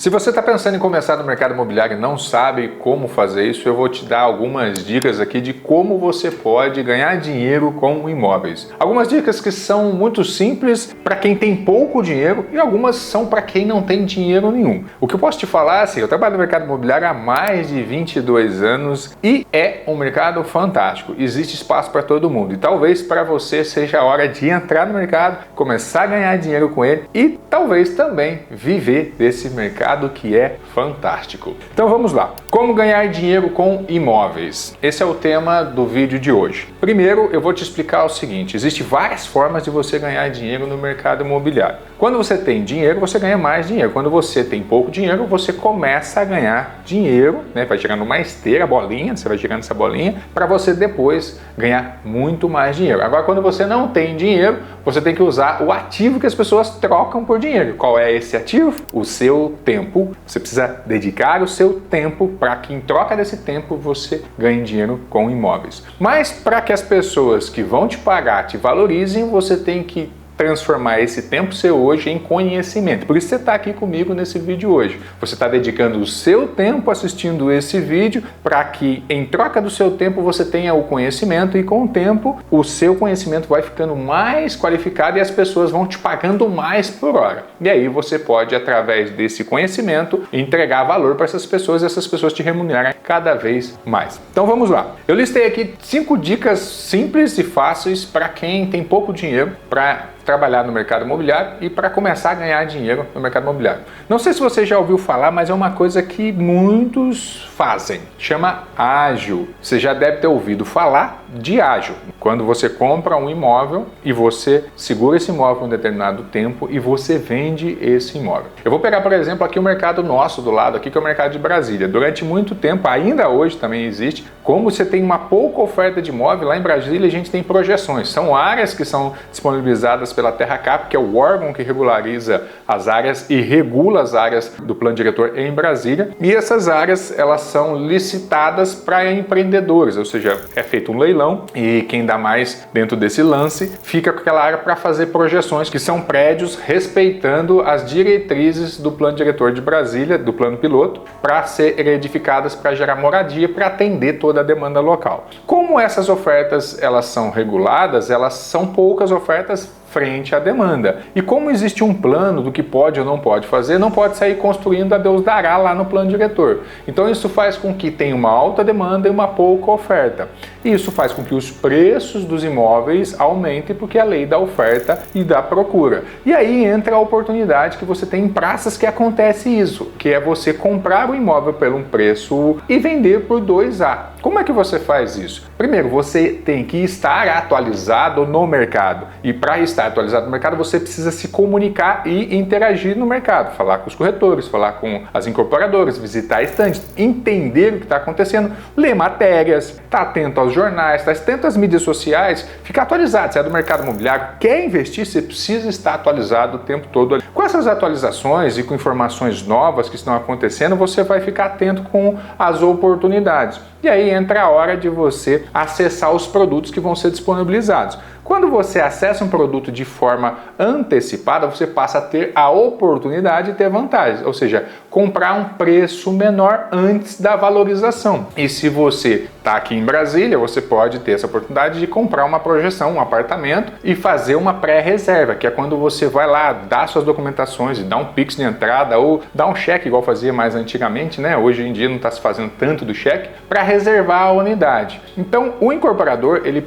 Se você está pensando em começar no mercado imobiliário e não sabe como fazer isso, eu vou te dar algumas dicas aqui de como você pode ganhar dinheiro com imóveis. Algumas dicas que são muito simples para quem tem pouco dinheiro e algumas são para quem não tem dinheiro nenhum. O que eu posso te falar, assim, eu trabalho no mercado imobiliário há mais de 22 anos e é um mercado fantástico. Existe espaço para todo mundo e talvez para você seja a hora de entrar no mercado, começar a ganhar dinheiro com ele e talvez também viver desse mercado que é fantástico. Então vamos lá. Como ganhar dinheiro com imóveis? Esse é o tema do vídeo de hoje. Primeiro, eu vou te explicar o seguinte: existem várias formas de você ganhar dinheiro no mercado imobiliário. Quando você tem dinheiro, você ganha mais dinheiro. Quando você tem pouco dinheiro, você começa a ganhar dinheiro, né? Vai girando uma esteira, a bolinha, você vai girando essa bolinha, para você depois ganhar muito mais dinheiro. Agora, quando você não tem dinheiro, você tem que usar o ativo que as pessoas trocam por dinheiro. Qual é esse ativo? O seu tempo. Você precisa dedicar o seu tempo para que em troca desse tempo você ganhe dinheiro com imóveis. Mas para que as pessoas que vão te pagar te valorizem, você tem que transformar esse tempo seu hoje em conhecimento. Por isso você está aqui comigo nesse vídeo hoje. Você está dedicando o seu tempo assistindo esse vídeo para que em troca do seu tempo você tenha o conhecimento e com o tempo o seu conhecimento vai ficando mais qualificado e as pessoas vão te pagando mais por hora. E aí você pode, através desse conhecimento, entregar valor para essas pessoas e essas pessoas te remunerarem cada vez mais. Então vamos lá. Eu listei aqui 5 dicas simples e fáceis para quem tem pouco dinheiro para trabalhar no mercado imobiliário e para começar a ganhar dinheiro no mercado imobiliário. Não sei se você já ouviu falar, mas é uma coisa que muitos fazem. Chama ágio. Você já deve ter ouvido falar de ágio. Quando você compra um imóvel e você segura esse imóvel um determinado tempo e você vende esse imóvel. Eu vou pegar, por exemplo, aqui o mercado nosso do lado, aqui que é o mercado de Brasília. Durante muito tempo, ainda hoje também existe, como você tem uma pouca oferta de imóvel, lá em Brasília a gente tem projeções. São áreas que são disponibilizadas pela Terracap, que é o órgão que regulariza as áreas e regula as áreas do plano diretor em Brasília. E essas áreas, elas são licitadas para empreendedores, ou seja, é feito um leilão e quem dá mais dentro desse lance fica com aquela área para fazer projeções, que são prédios respeitando as diretrizes do plano diretor de Brasília, do plano piloto, para serem edificadas para gerar moradia, para atender toda a demanda local. Como essas ofertas elas são reguladas, elas são poucas ofertas frente à demanda. E como existe um plano do que pode ou não pode fazer, não pode sair construindo a Deus dará lá no plano diretor. Então isso faz com que tenha uma alta demanda e uma pouca oferta. E isso faz com que os preços dos imóveis aumentem porque é a lei da oferta e da procura. E aí entra a oportunidade que você tem em praças que acontece isso, que é você comprar o imóvel por um preço e vender por 2A. Como é que você faz isso? Primeiro, você tem que estar atualizado no mercado. E para estar atualizado no mercado, você precisa se comunicar e interagir no mercado. Falar com os corretores, falar com as incorporadoras, visitar estandes, entender o que está acontecendo, ler matérias, estar atento aos jornais, estar atento às mídias sociais, ficar atualizado. Se é do mercado imobiliário, quer investir, você precisa estar atualizado o tempo todo. Com essas atualizações e com informações novas que estão acontecendo, você vai ficar atento com as oportunidades. E aí entra a hora de você acessar os produtos que vão ser disponibilizados. Quando você acessa um produto de forma antecipada, você passa a ter a oportunidade de ter vantagens, ou seja, comprar um preço menor antes da valorização. E se você está aqui em Brasília, você pode ter essa oportunidade de comprar uma projeção, um apartamento e fazer uma pré-reserva, que é quando você vai lá, dá suas documentações e dá um Pix de entrada ou dá um cheque, igual fazia mais antigamente, né? Hoje em dia não está se fazendo tanto do cheque, para reservar a unidade. Então, o incorporador, ele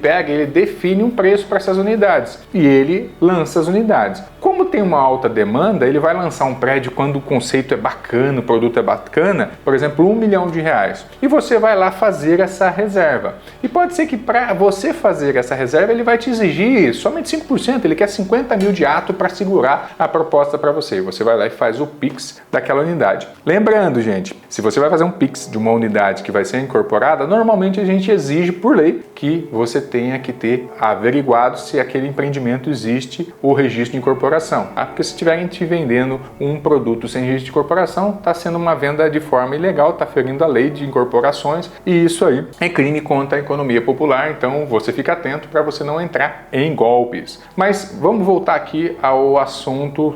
define um preço para essas unidades e ele lança as unidades. Como tem uma alta demanda, ele vai lançar um prédio quando o conceito é bacana, o produto é bacana, por exemplo, R$1 milhão. E você vai lá fazer essa reserva. E pode ser que para você fazer essa reserva, ele vai te exigir somente 5%, ele quer 50 mil de ato para segurar a proposta para você. E você vai lá e faz o Pix daquela unidade. Lembrando, gente, se você vai fazer um Pix de uma unidade que vai ser incorporada, normalmente a gente exige por lei que você tenha que ter averiguado se aquele empreendimento existe o registro de incorporação. Porque se estiverem te vendendo um produto sem registro de incorporação, está sendo uma venda de forma ilegal, está ferindo a lei de incorporações e isso aí é crime contra a economia popular, então você fica atento para você não entrar em golpes. Mas vamos voltar aqui ao assunto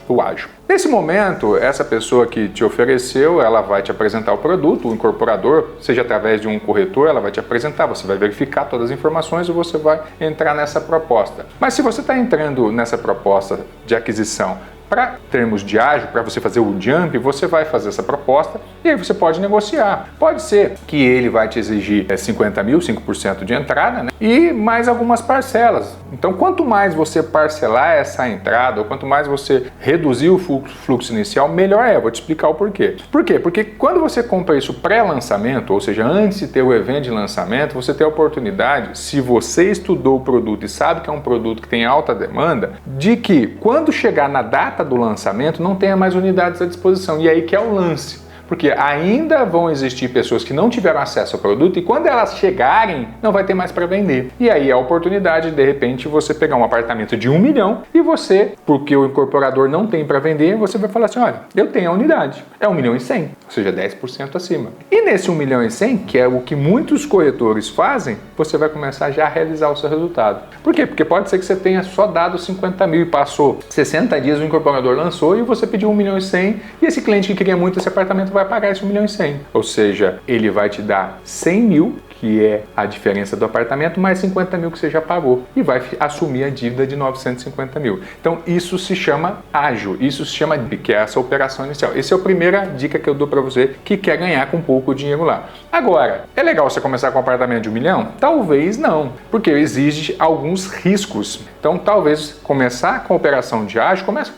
do ágio. Nesse momento, essa pessoa que te ofereceu, ela vai te apresentar o produto, o incorporador, seja através de um corretor, ela vai te apresentar, você vai verificar todas as informações e você vai entrar nessa proposta. Mas se você está entrando nessa proposta de aquisição para termos de ágio, para você fazer o jump, você vai fazer essa proposta e aí você pode negociar. Pode ser que ele vai te exigir 50 mil, 5% de entrada, né? E mais algumas parcelas. Então, quanto mais você parcelar essa entrada, ou quanto mais você reduzir o fluxo inicial, melhor é. Eu vou te explicar o porquê. Por quê? Porque quando você compra isso pré-lançamento, ou seja, antes de ter o evento de lançamento, você tem a oportunidade, se você estudou o produto e sabe que é um produto que tem alta demanda, de que quando chegar na data do lançamento não tenha mais unidades à disposição. E aí que é o lance. Porque ainda vão existir pessoas que não tiveram acesso ao produto e quando elas chegarem, não vai ter mais para vender. E aí é a oportunidade de repente você pegar um apartamento de 1 milhão e você, porque o incorporador não tem para vender, você vai falar assim, olha, eu tenho a unidade, é 1 milhão e 100, ou seja, 10% acima. E nesse 1 milhão e 100, que é o que muitos corretores fazem, você vai começar já a realizar o seu resultado. Por quê? Porque pode ser que você tenha só dado 50 mil e passou 60 dias, o incorporador lançou e você pediu 1 milhão e 100 e esse cliente que queria muito esse apartamento vai pagar esse 1 milhão e 100. Ou seja, ele vai te dar 100 mil, que é a diferença do apartamento, mais 50 mil que você já pagou e vai assumir a dívida de 950 mil. Então isso se chama ágio, isso se chama que é essa operação inicial. Essa é a primeira dica que eu dou para você que quer ganhar com pouco dinheiro lá. Agora, é legal você começar com um apartamento de 1 milhão? Talvez não, porque exige alguns riscos. Então talvez começar com a operação de ágio, começa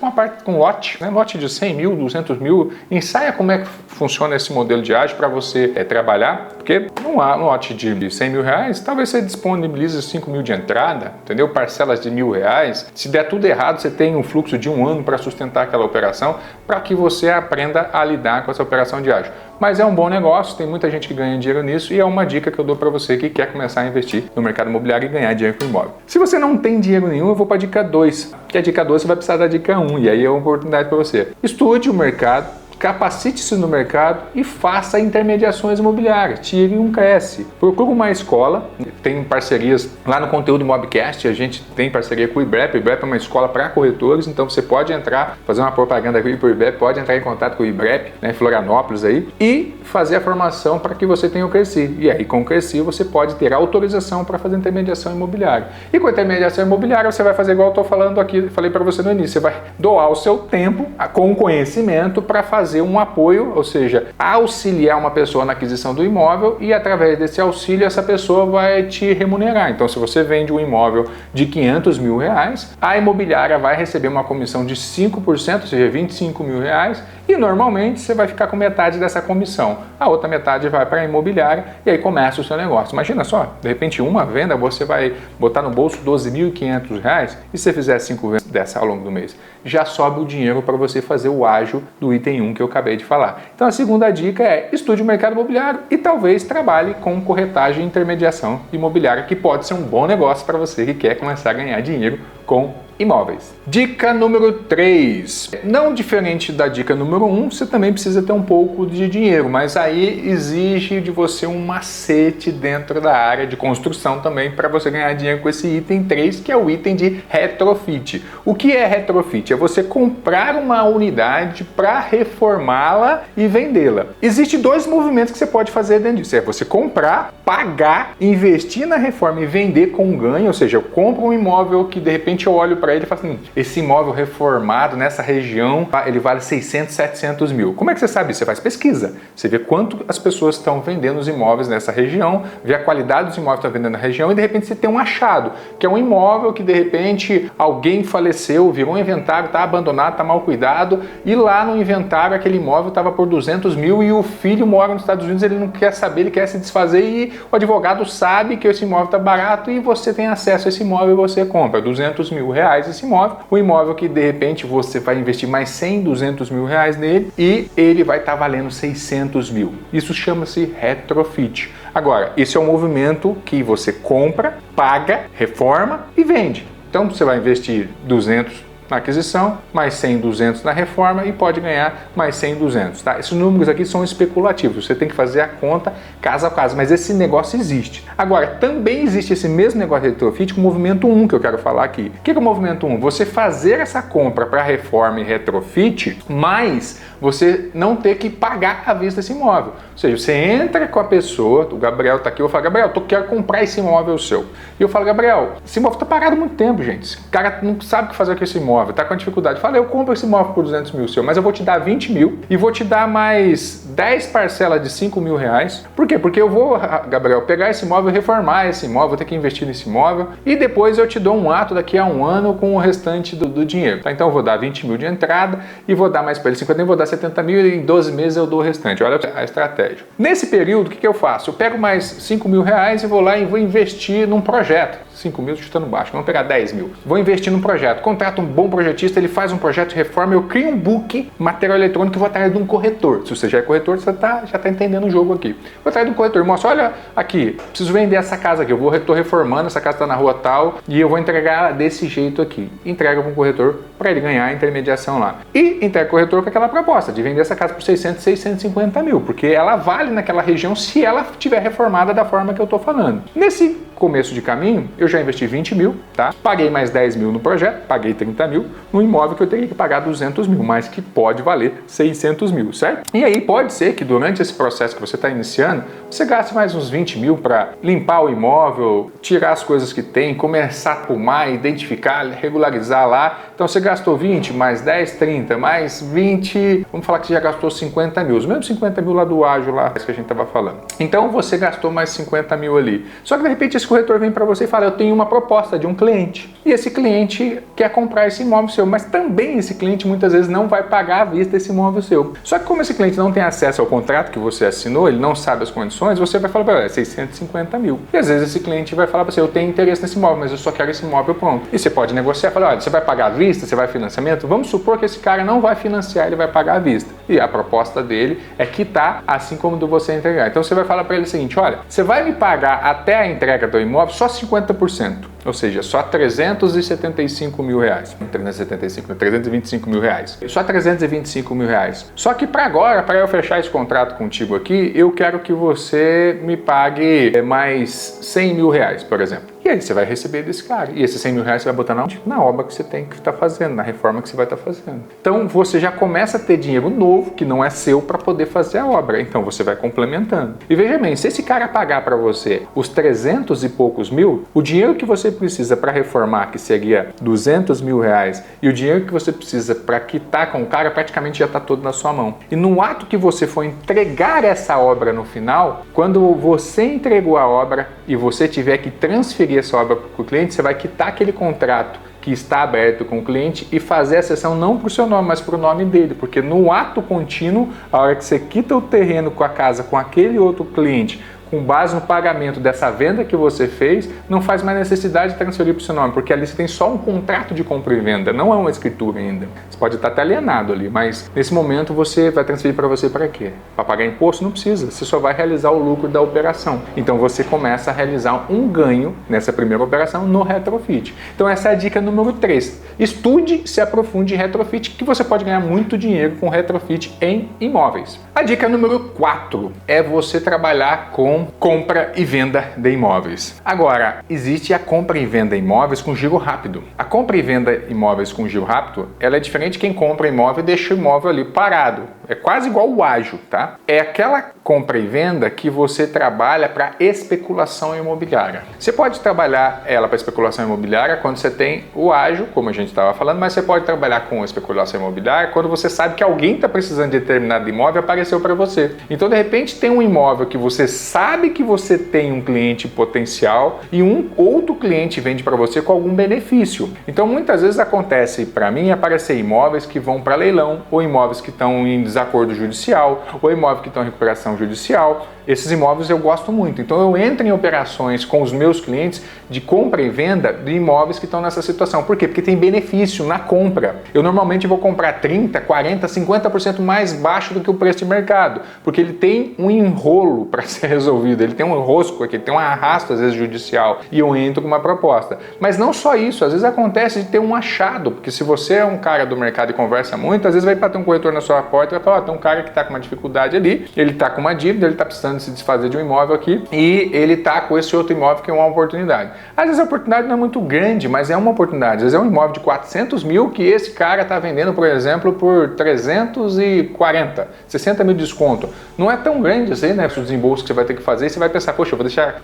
com lote, né? Lote de 100 mil, 200 mil, ensaia como é que funciona esse modelo de ágio para você trabalhar, porque num lote de 100 mil reais, talvez você disponibilize 5 mil de entrada, entendeu? Parcelas de R$1.000. Se der tudo errado, você tem um fluxo de 1 ano para sustentar aquela operação, para que você aprenda a lidar com essa operação de ágio. Mas é um bom negócio, tem muita gente que ganha dinheiro nisso e é uma dica que eu dou para você que quer começar a investir no mercado imobiliário e ganhar dinheiro com imóvel. Se você não tem dinheiro nenhum, eu vou para a dica 2, que a dica 2 você vai precisar da dica 1 e aí é uma oportunidade para você. Estude o mercado, capacite-se no mercado e faça intermediações imobiliárias. Tire um Cresce. Procure uma escola, tem parcerias lá no conteúdo Mobcast, a gente tem parceria com o IBREP. O IBREP é uma escola para corretores, então você pode entrar, fazer uma propaganda aqui para o IBREP, pode entrar em contato com o IBREP, né, em Florianópolis aí, e fazer a formação para que você tenha o Cresci. E aí com o Cresci você pode ter autorização para fazer intermediação imobiliária. E com a intermediação imobiliária você vai fazer igual eu estou falando aqui, falei para você no início, você vai doar o seu tempo com conhecimento para fazer um apoio, ou seja, auxiliar uma pessoa na aquisição do imóvel e através desse auxílio essa pessoa vai te remunerar. Então se você vende um imóvel de 500 mil reais, a imobiliária vai receber uma comissão de 5%, ou seja, 25 mil reais, e normalmente você vai ficar com metade dessa comissão. A outra metade vai para a imobiliária e aí começa o seu negócio. Imagina só, de repente uma venda você vai botar no bolso R$12.500 e se você fizer 5 vendas dessa ao longo do mês, já sobe o dinheiro para você fazer o ágio do item 1 que eu acabei de falar. Então a segunda dica é estude o mercado imobiliário e talvez trabalhe com corretagem e intermediação imobiliária, que pode ser um bom negócio para você que quer começar a ganhar dinheiro com imóveis. Dica número 3. Não diferente da dica número 1, você também precisa ter um pouco de dinheiro, mas aí exige de você um macete dentro da área de construção também para você ganhar dinheiro com esse item 3, que é o item de retrofit. O que é retrofit? É você comprar uma unidade para reformá-la e vendê-la. Existem 2 movimentos que você pode fazer dentro disso. É você comprar, pagar, investir na reforma e vender com ganho, ou seja, eu compro um imóvel que de repente eu olho para ele e falo assim, esse imóvel reformado nessa região, ele vale 600, 700 mil. Como é que você sabe isso? Você faz pesquisa. Você vê quanto as pessoas estão vendendo os imóveis nessa região, vê a qualidade dos imóveis que estão vendendo na região e de repente você tem um achado, que é um imóvel que de repente alguém faleceu, virou um inventário, está abandonado, está mal cuidado e lá no inventário aquele imóvel estava por 200 mil e o filho mora nos Estados Unidos, ele não quer saber, ele quer se desfazer e o advogado sabe que esse imóvel está barato e você tem acesso a esse imóvel e você compra 200 mil reais esse imóvel, o imóvel que de repente você vai investir mais 100, 200 mil reais nele e ele vai estar valendo 600 mil. Isso chama-se retrofit. Agora, esse é um movimento que você compra, paga, reforma e vende. Então você vai investir 200, na aquisição, mais 100, 200 na reforma e pode ganhar mais 100, 200, tá? Esses números aqui são especulativos, você tem que fazer a conta caso a caso, mas esse negócio existe. Agora, também existe esse mesmo negócio de retrofit com o movimento 1 que eu quero falar aqui. O que é o movimento 1? Você fazer essa compra para reforma e retrofit, mas você não ter que pagar à vista esse imóvel. Ou seja, você entra com a pessoa, o Gabriel está aqui, eu falo, Gabriel, eu quero comprar esse imóvel seu. E eu falo, Gabriel, esse imóvel está parado há muito tempo, gente. O cara não sabe o que fazer com esse imóvel, está com dificuldade. Fala, eu compro esse imóvel por 200 mil seu, mas eu vou te dar 20 mil e vou te dar mais 10 parcelas de 5 mil reais. Por quê? Porque eu vou, Gabriel, pegar esse imóvel e reformar esse imóvel, vou ter que investir nesse imóvel e depois eu te dou um ato daqui a um ano com o restante do dinheiro. Tá? Então eu vou dar 20 mil de entrada e vou dar mais para ele 50 mil, vou dar 70 mil e em 12 meses eu dou o restante. Olha a estratégia. Nesse período, o que eu faço? Eu pego mais 5 mil reais e vou lá e vou investir num projeto. 5 mil chutando baixo, vamos pegar 10 mil. Vou investir num projeto, contrato um bom projetista, ele faz um projeto de reforma, eu crio um book, material eletrônico e vou atrás de um corretor. Se você já é corretor, você já está entendendo o jogo aqui. Vou atrás de um corretor, mostra, olha aqui, preciso vender essa casa aqui, estou reformando, essa casa está na rua tal e eu vou entregar desse jeito aqui. Entrega para um corretor para ele ganhar a intermediação lá. E entrega o corretor com aquela proposta de vender essa casa por 600, 650 mil, porque ela vale naquela região se ela estiver reformada da forma que eu estou falando. Nesse começo de caminho, eu já investi 20 mil, tá? Paguei mais 10 mil no projeto, paguei 30 mil no imóvel que eu teria que pagar 200 mil, mas que pode valer 600 mil, certo? E aí pode ser que durante esse processo que você está iniciando, você gaste mais uns 20 mil para limpar o imóvel, tirar as coisas que tem, começar a arrumar, identificar, regularizar lá. Então você gastou 20, mais 10, 30, mais 20, vamos falar que você já gastou 50 mil, os mesmos 50 mil lá do ágio lá que a gente estava falando. Então você gastou mais 50 mil ali. Só que de repente esse corretor vem para você e fala, eu tenho uma proposta de um cliente. E esse cliente quer comprar esse imóvel seu, mas também esse cliente muitas vezes não vai pagar à vista esse imóvel seu. Só que como esse cliente não tem acesso ao contrato que você assinou, ele não sabe as condições, você vai falar para ele, é 650 mil. E às vezes esse cliente vai falar para você, eu tenho interesse nesse imóvel, mas eu só quero esse imóvel pronto. E você pode negociar, falar, olha, você vai pagar à vista, você vai financiamento? Vamos supor que esse cara não vai financiar, ele vai pagar à vista. E a proposta dele é quitar assim como do você entregar. Então você vai falar para ele o seguinte, olha, você vai me pagar até a entrega do imóvel só 50%, ou seja, só 375 mil reais. 325 mil reais. Só 325 mil reais. Só que para agora, para eu fechar esse contrato contigo aqui, eu quero que você me pague mais 100 mil reais, por exemplo. E aí você vai receber desse cara. E esses 100 mil reais você vai botar na obra que você tem que estar fazendo, na reforma que você vai estar fazendo. Então você já começa a ter dinheiro novo, que não é seu, para poder fazer a obra. Então você vai complementando. E veja bem, se esse cara pagar para você os 300 e poucos mil, o dinheiro que você precisa para reformar, que seria 200 mil reais, e o dinheiro que você precisa para quitar com o cara, praticamente já está todo na sua mão. E no ato que você for entregar essa obra no final, quando você entregou a obra e você tiver que transferir essa obra para o cliente, você vai quitar aquele contrato que está aberto com o cliente e fazer a cessão não para o seu nome, mas para o nome dele, porque no ato contínuo, a hora que você quita o terreno com a casa com aquele outro cliente, com base no pagamento dessa venda que você fez, não faz mais necessidade de transferir para o seu nome, porque ali você tem só um contrato de compra e venda, não é uma escritura ainda. Você pode estar até alienado ali, mas nesse momento você vai transferir para você para quê? Para pagar imposto? Não precisa, você só vai realizar o lucro da operação. Então você começa a realizar um ganho nessa primeira operação no retrofit. Então essa é a dica número 3. Estude, se aprofunde em retrofit, que você pode ganhar muito dinheiro com retrofit em imóveis. A dica número 4 é você trabalhar com compra e venda de imóveis. Agora, existe a compra e venda de imóveis com giro rápido. A compra e venda de imóveis com giro rápido, ela é diferente de quem compra imóvel e deixa o imóvel ali parado. É quase igual o ágio, tá? É aquela compra e venda que você trabalha para especulação imobiliária. Você pode trabalhar ela para especulação imobiliária quando você tem o ágio, como a gente estava falando, mas você pode trabalhar com especulação imobiliária quando você sabe que alguém está precisando de determinado imóvel e apareceu para você. Então, de repente, tem um imóvel que você sabe que você tem um cliente potencial e um outro cliente vende para você com algum benefício. Então, muitas vezes acontece para mim aparecer imóveis que vão para leilão ou imóveis que estão em desarrollo desacordo judicial, ou imóvel que estão em recuperação judicial. Esses imóveis eu gosto muito. Então eu entro em operações com os meus clientes de compra e venda de imóveis que estão nessa situação. Por quê? Porque tem benefício na compra. Eu normalmente vou comprar 30, 40, 50% mais baixo do que o preço de mercado, porque ele tem um enrolo para ser resolvido, ele tem um enrosco aqui, ele tem um arrasto às vezes judicial, e eu entro com uma proposta. Mas não só isso, às vezes acontece de ter um achado, porque se você é um cara do mercado e conversa muito, às vezes vai bater um corretor na sua porta e vai falar, tem um cara que está com uma dificuldade ali, ele está com uma dívida, ele está precisando se desfazer de um imóvel aqui, e ele está com esse outro imóvel que é uma oportunidade. Às vezes a oportunidade não é muito grande, mas é uma oportunidade. Às vezes é um imóvel de 400 mil que esse cara está vendendo, por exemplo, por 340, 60 mil de desconto. Não é tão grande assim, né? O desembolso que você vai ter que fazer, e você vai pensar, poxa, eu vou deixar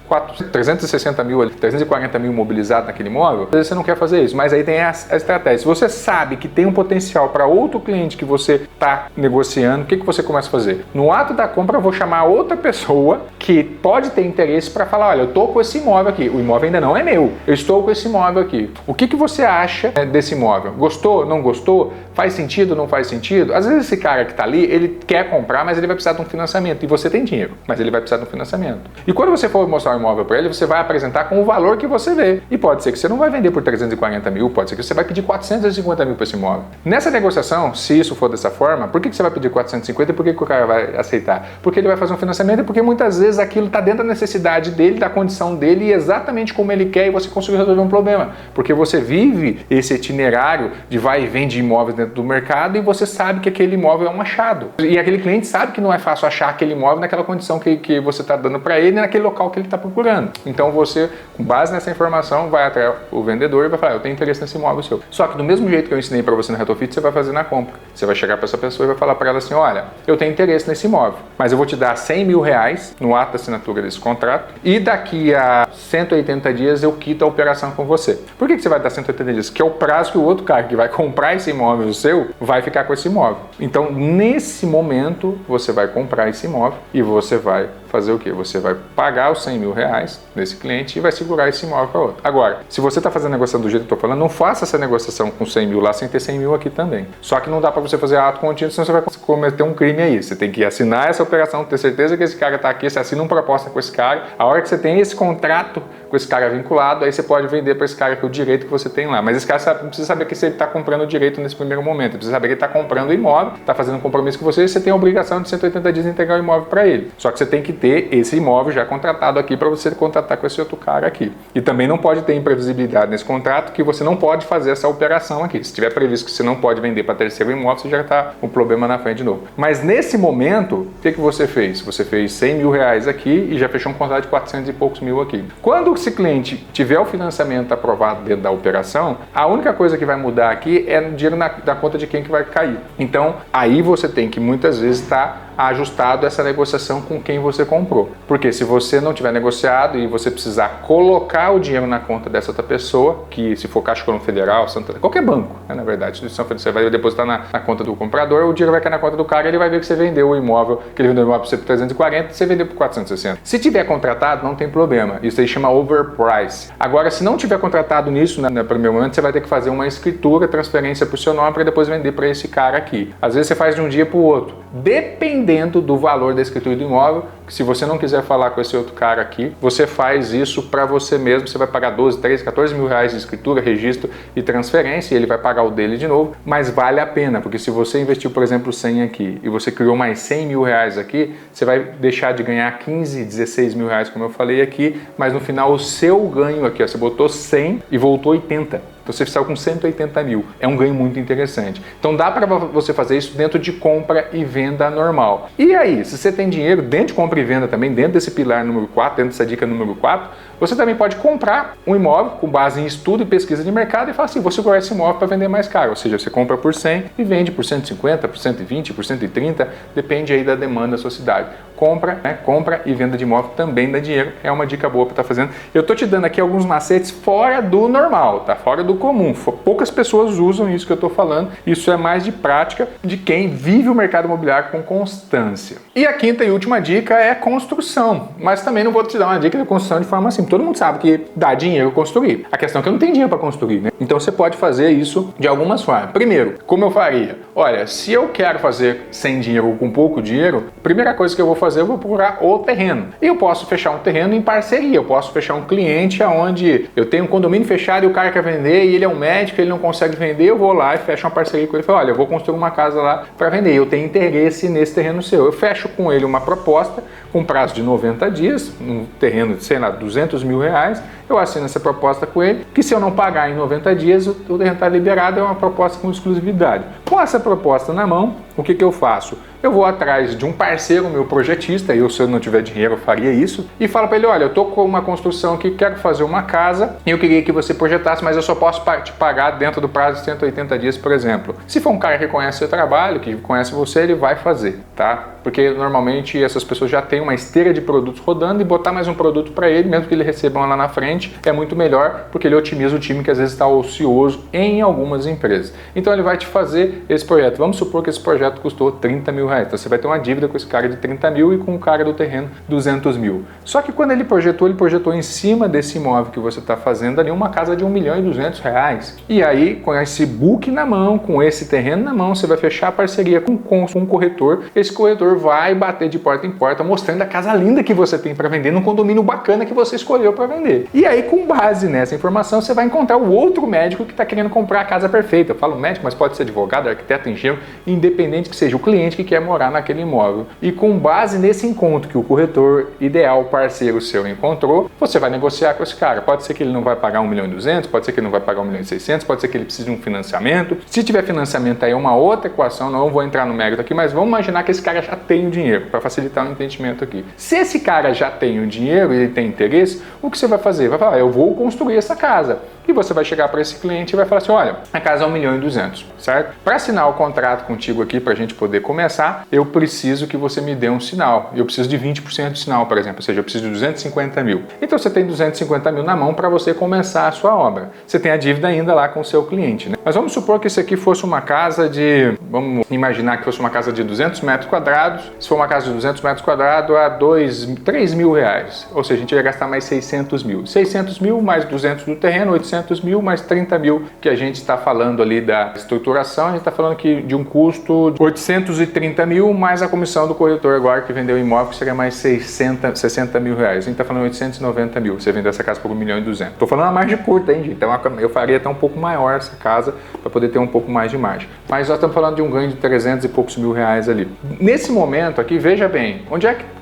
360 mil, 340 mil mobilizado naquele imóvel. Às vezes você não quer fazer isso, mas aí tem a estratégia. Se você sabe que tem um potencial para outro cliente que você está negociando, o que você começa a fazer? No ato da compra, eu vou chamar outra pessoa que pode ter interesse para falar, olha, eu estou com esse imóvel aqui, o imóvel ainda não é meu, eu estou com esse imóvel aqui. O que você acha desse imóvel? Gostou? Não gostou? Faz sentido? Não faz sentido? Às vezes esse cara que está ali, ele quer comprar, mas ele vai precisar de um financiamento, e você tem dinheiro, mas ele vai precisar de um financiamento. E quando você for mostrar o imóvel para ele, você vai apresentar com o valor que você vê. E pode ser que você não vai vender por 340 mil, pode ser que você vai pedir 450 mil para esse imóvel. Nessa negociação, se isso for dessa forma, por que você vai pedir 450 e por que o cara vai aceitar? Porque ele vai fazer um financiamento e porque muitas vezes aquilo está dentro da necessidade dele, da condição dele e exatamente como ele quer, e você conseguiu resolver um problema. Porque você vive esse itinerário de vai e vem de imóveis dentro do mercado e você sabe que aquele imóvel é um achado. E aquele cliente sabe que não é fácil achar aquele imóvel naquela condição que você está dando para ele, naquele local que ele está procurando. Então você, com base nessa informação, vai até o vendedor e vai falar, eu tenho interesse nesse imóvel seu. Só que do mesmo jeito que eu ensinei para você no Retrofit, você vai fazer na compra. Você vai chegar para essa pessoa e vai falar para ela assim, olha, eu tenho interesse nesse imóvel, mas eu vou te dar 100 mil reais no ato da assinatura desse contrato e daqui a 180 dias eu quito a operação com você. Por que você vai dar 180 dias? Que é o prazo que o outro cara que vai comprar esse imóvel seu vai ficar com esse imóvel. Então, nesse momento, você vai comprar esse imóvel e você vai fazer o quê? Você vai pagar os 100 mil reais desse cliente e vai segurar esse imóvel para outro. Agora, se você está fazendo a negociação do jeito que eu estou falando, não faça essa negociação com 100 mil lá sem ter 100 mil aqui também. Só que não dá para você fazer ato contínuo, senão você vai cometer um crime aí. Você tem que assinar essa operação, ter certeza que esse cara está aqui, você assina uma proposta com esse cara. A hora que você tem esse contrato com esse cara vinculado, aí você pode vender para esse cara aqui o direito que você tem lá. Mas esse cara não precisa saber que você está comprando o direito nesse primeiro momento. Ele precisa saber que ele está comprando o imóvel, está fazendo um compromisso com você e você tem a obrigação de 180 dias de entregar o imóvel para ele. Só que você tem que ter esse imóvel já contratado aqui para você contratar com esse outro cara aqui. E também não pode ter imprevisibilidade nesse contrato que você não pode fazer essa operação aqui. Se tiver previsto que você não pode vender para terceiro imóvel, você já está com o problema na frente de novo. Mas nesse momento, o que você fez? Você fez 100 mil reais aqui e já fechou um contrato de 400 e poucos mil aqui. Quando esse cliente tiver o financiamento aprovado dentro da operação, a única coisa que vai mudar aqui é o dinheiro da conta de quem que vai cair. Então, aí você tem que muitas vezes estar ajustado essa negociação com quem você comprou. Porque se você não tiver negociado e você precisar colocar o dinheiro na conta dessa outra pessoa, que se for Caixa Econômica Federal, Santander, qualquer banco, né, na verdade, instituição financeira, você vai depositar na conta do comprador, o dinheiro vai cair na conta do cara e ele vai ver que você vendeu o imóvel, que ele vendeu o imóvel para você por 340 e você vendeu por 460. Se tiver contratado, não tem problema. Isso aí chama overprice. Agora, se não tiver contratado nisso, no primeiro momento, você vai ter que fazer uma escritura, transferência para o seu nome para depois vender para esse cara aqui. Às vezes você faz de um dia para o outro. Dependendo do valor da escritura do imóvel, que se você não quiser falar com esse outro cara aqui, você faz isso para você mesmo, você vai pagar 12, 13, 14 mil reais de escritura, registro e transferência, e ele vai pagar o dele de novo, mas vale a pena, porque se você investiu, por exemplo, 100 aqui, e você criou mais 100 mil reais aqui, você vai deixar de ganhar 15, 16 mil reais, como eu falei aqui, mas no final o seu ganho aqui, ó, você botou 100 e voltou 80. Então você saiu com 180 mil. É um ganho muito interessante. Então dá para você fazer isso dentro de compra e venda normal. E aí, se você tem dinheiro dentro de compra e venda também, dentro desse pilar número 4, dentro dessa dica número 4, você também pode comprar um imóvel com base em estudo e pesquisa de mercado e falar assim, vou segurar esse imóvel para vender mais caro. Ou seja, você compra por 100 e vende por 150, por 120, por 130, depende aí da demanda da sua cidade. compra, né? Compra e venda de imóvel também dá dinheiro, é uma dica boa para estar fazendo. Eu tô te dando aqui alguns macetes fora do normal, tá? Fora do comum. Poucas pessoas usam isso que eu tô falando. Isso é mais de prática de quem vive o mercado imobiliário com constância. E a quinta e última dica é construção, mas também não vou te dar uma dica de construção de forma assim. Todo mundo sabe que dá dinheiro construir. A questão é que eu não tenho dinheiro para construir, né? Então você pode fazer isso de algumas formas. Primeiro, como eu faria? Olha, se eu quero fazer sem dinheiro ou com pouco dinheiro, a primeira coisa que eu vou fazer, eu vou procurar o terreno. E eu posso fechar um terreno em parceria, eu posso fechar um cliente onde eu tenho um condomínio fechado e o cara quer vender e ele é um médico, ele não consegue vender, eu vou lá e fecho uma parceria com ele e falo, olha, eu vou construir uma casa lá para vender, eu tenho interesse nesse terreno seu. Eu fecho com ele uma proposta com prazo de 90 dias, um terreno de, sei lá, 200 mil reais, eu assino essa proposta com ele, que se eu não pagar em 90 dias, o terreno está liberado, é uma proposta com exclusividade. Com essa proposta na mão, o que eu faço? Eu vou atrás de um parceiro meu projetista, e se eu não tiver dinheiro eu faria isso, e falo para ele, olha, eu tô com uma construção aqui, quero fazer uma casa, e eu queria que você projetasse, mas eu só posso te pagar dentro do prazo de 180 dias, por exemplo. Se for um cara que conhece seu trabalho, que conhece você, ele vai fazer, tá? Porque normalmente essas pessoas já têm uma esteira de produtos rodando e botar mais um produto para ele, mesmo que ele receba lá na frente, é muito melhor, porque ele otimiza o time que às vezes está ocioso em algumas empresas. Então ele vai te fazer esse projeto. Vamos supor que esse projeto custou 30 mil reais. Então você vai ter uma dívida com esse cara de 30 mil e com o cara do terreno 200 mil. Só que quando ele projetou em cima desse imóvel que você está fazendo ali uma casa de 1.200.000 reais. E aí, com esse book na mão, com esse terreno na mão, você vai fechar a parceria com um corretor. Esse corretor vai bater de porta em porta, mostrando a casa linda que você tem para vender, num condomínio bacana que você escolheu para vender. E aí, com base nessa informação, você vai encontrar o outro médico que está querendo comprar a casa perfeita. Eu falo médico, mas pode ser advogado, arquiteto, engenheiro, independente que seja o cliente que quer morar naquele imóvel. E com base nesse encontro que o corretor ideal, parceiro seu, encontrou, você vai negociar com esse cara. Pode ser que ele não vai pagar 1.200.000, pode ser que ele não vai pagar 1.600.000, pode ser que ele precise de um financiamento. Se tiver financiamento aí é uma outra equação, não vou entrar no mérito aqui, mas vamos imaginar que esse cara já tem o dinheiro, para facilitar o entendimento aqui. Se esse cara já tem o dinheiro e ele tem interesse, o que você vai fazer? Vai falar, eu vou construir essa casa. E você vai chegar para esse cliente e vai falar assim, olha, a casa é 1.200.000, certo? Para assinar o contrato contigo aqui, para a gente poder começar, eu preciso que você me dê um sinal. Eu preciso de 20% de sinal, por exemplo, ou seja, eu preciso de 250 mil. Então você tem 250 mil na mão para você começar a sua obra. Você tem a dívida ainda lá com o seu cliente, né? Mas vamos supor que isso aqui fosse uma casa de, vamos imaginar que fosse uma casa de 200 metros quadrados. Se for uma casa de 200 metros quadrados, a 3 mil reais. Ou seja, a gente ia gastar mais 600 mil. 600 mil mais 200 do terreno, 800 mil mais 30 mil que a gente está falando ali da estruturação, a gente está falando aqui de um custo de 830 mil mais a comissão do corretor agora que vendeu o imóvel, que seria mais 60 mil reais. A gente está falando 890 mil, você vendeu essa casa por 1.200.000. Estou falando a margem curta, hein, gente? Então eu faria até um pouco maior essa casa para poder ter um pouco mais de margem. Mas nós estamos falando de um ganho de 300 e poucos mil reais ali. Nesse momento aqui, veja bem,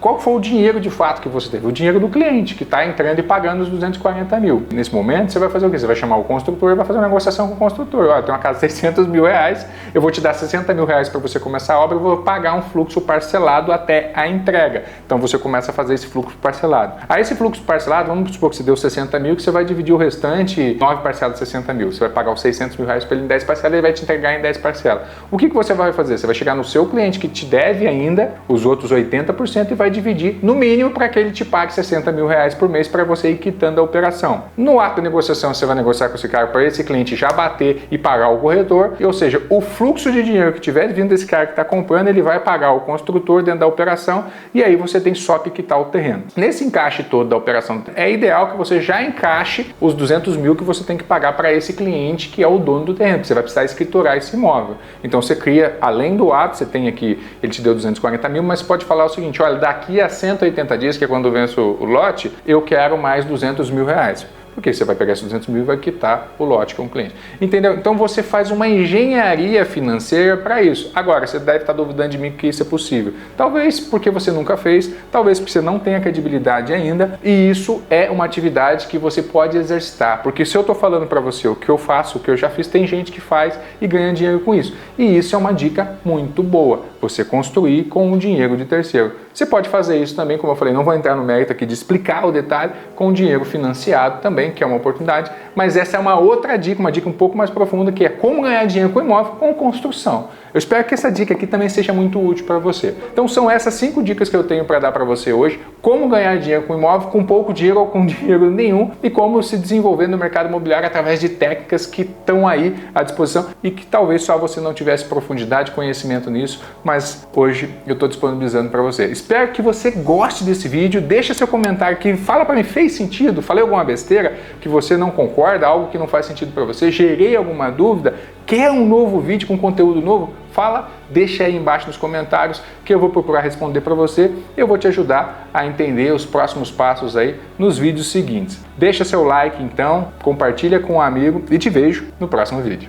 qual foi o dinheiro de fato que você teve? O dinheiro do cliente que está entrando e pagando os 240 mil. Nesse momento, você vai fazer o quê? Você vai chamar o construtor e vai fazer uma negociação com o construtor. Olha, tem uma casa de 600 mil reais, eu vou te dar 60 mil reais para você começar a obra, eu vou pagar um fluxo parcelado até a entrega. Então você começa a fazer esse fluxo parcelado. Aí esse fluxo parcelado, vamos supor que você deu 60 mil, que você vai dividir o restante, 9 parcelas de 60 mil. Você vai pagar os 600 mil reais para ele em 10 parcelas e ele vai te entregar em 10 parcelas. O que você vai fazer? Você vai chegar no seu cliente que te deve ainda os outros 80% e vai dividir no mínimo para que ele te pague 60 mil reais por mês para você ir quitando a operação. No ato de negociação, você vai negociar com esse cara para esse cliente já bater e pagar o corretor, ou seja, o fluxo de dinheiro que tiver vindo desse cara que está comprando, ele vai pagar o construtor dentro da operação e aí você tem só que quitar o terreno. Nesse encaixe todo da operação, é ideal que você já encaixe os 200 mil que você tem que pagar para esse cliente que é o dono do terreno, porque você vai precisar escriturar esse imóvel. Então você cria, além do ato, você tem aqui, ele te deu 240 mil, mas pode falar o seguinte, olha, daqui a 180 dias, que é quando vence o lote, eu quero mais 200 mil reais. Porque você vai pegar esses 200 mil e vai quitar o lote com o cliente. Entendeu? Então você faz uma engenharia financeira para isso. Agora, você deve estar duvidando de mim que isso é possível. Talvez porque você nunca fez, talvez porque você não tenha credibilidade ainda. E isso é uma atividade que você pode exercitar. Porque se eu estou falando para você o que eu faço, o que eu já fiz, tem gente que faz e ganha dinheiro com isso. E isso é uma dica muito boa. Você construir com o dinheiro de terceiro. Você pode fazer isso também, como eu falei, não vou entrar no mérito aqui de explicar o detalhe, com dinheiro financiado também, que é uma oportunidade, mas essa é uma outra dica, uma dica um pouco mais profunda, que é como ganhar dinheiro com imóvel com construção. Eu espero que essa dica aqui também seja muito útil para você. Então são essas 5 dicas que eu tenho para dar para você hoje, como ganhar dinheiro com imóvel, com pouco dinheiro ou com dinheiro nenhum, e como se desenvolver no mercado imobiliário através de técnicas que estão aí à disposição e que talvez só você não tivesse profundidade, conhecimento nisso, mas hoje eu estou disponibilizando para você. Espero que você goste desse vídeo, deixa seu comentário aqui, fala para mim, fez sentido? Falei alguma besteira que você não concorda, algo que não faz sentido para você? Gerei alguma dúvida? Quer um novo vídeo com conteúdo novo? Fala, deixa aí embaixo nos comentários que eu vou procurar responder para você e eu vou te ajudar a entender os próximos passos aí nos vídeos seguintes. Deixa seu like então, compartilha com um amigo e te vejo no próximo vídeo.